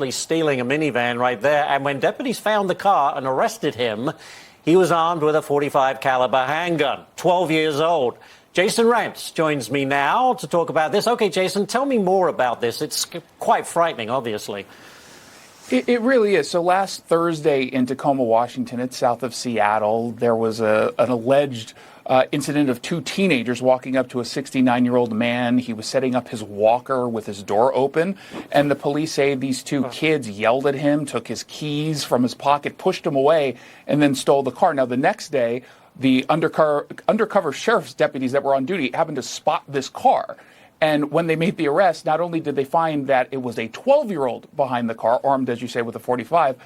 stealing a minivan right there. And when deputies found the car and arrested him, he was armed with a .45 caliber handgun, 12 years old. Jason Rantz joins me now to talk about this. Okay, Jason, tell me more about this. It's quite frightening, obviously. It really is. So last Thursday in Tacoma, Washington, it's south of Seattle, there was an alleged incident of two teenagers walking up to a 69-year-old man. He was setting up his walker with his door open, and the police say these two kids yelled at him, took his keys from his pocket, pushed him away, and then stole the car. Now, the next day, the undercover sheriff's deputies that were on duty happened to spot this car. And when they made the arrest, not only did they find that it was a 12-year-old behind the car, armed, as you say, with a .45,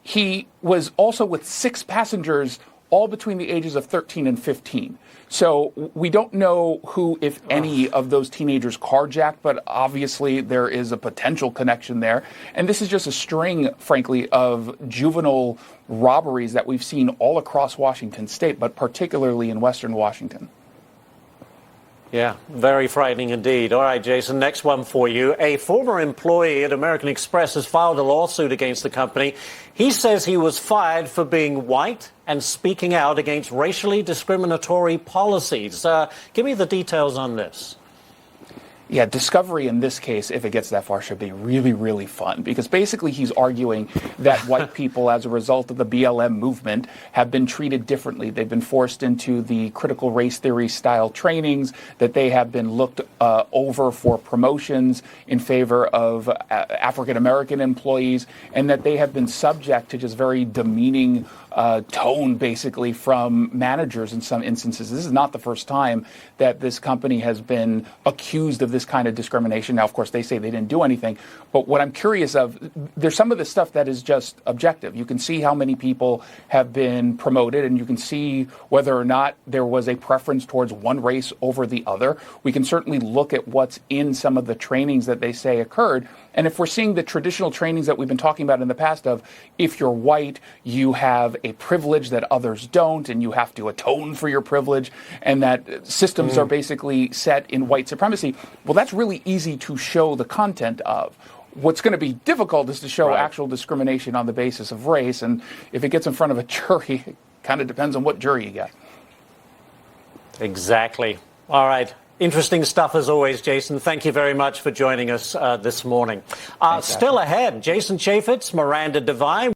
he was also with 6 passengers, all between the ages of 13 and 15. So we don't know who, if any, of those teenagers carjacked, but obviously there is a potential connection there. And this is just a string, frankly, of juvenile robberies that we've seen all across Washington state, but particularly in Western Washington. Yeah, very frightening indeed. All right, Jason, next one for you. A former employee at American Express has filed a lawsuit against the company. He says he was fired for being white and speaking out against racially discriminatory policies. Give me the details on this. Yeah, discovery in this case, if it gets that far, should be really, really fun, because basically he's arguing that white people, as a result of the BLM movement, have been treated differently. They've been forced into the critical race theory style trainings, that they have been looked over for promotions in favor of African-American employees, and that they have been subject to just very demeaning tone, basically, from managers in some instances. This is not the first time that this company has been accused of this kind of discrimination. Now, of course, they say they didn't do anything. But what I'm curious of, there's some of the stuff that is just objective. You can see how many people have been promoted, and you can see whether or not there was a preference towards one race over the other. We can certainly look at what's in some of the trainings that they say occurred. And if we're seeing the traditional trainings that we've been talking about in the past of, if you're white, you have a privilege that others don't, and you have to atone for your privilege, and that systems are basically set in white supremacy, well, that's really easy to show the content of. What's going to be difficult is to show actual discrimination on the basis of race, and if it gets in front of a jury, it kind of depends on what jury you get. Exactly. All right. Interesting stuff as always, Jason. Thank you very much for joining us this morning. Still ahead, Jason Chaffetz, Miranda Devine.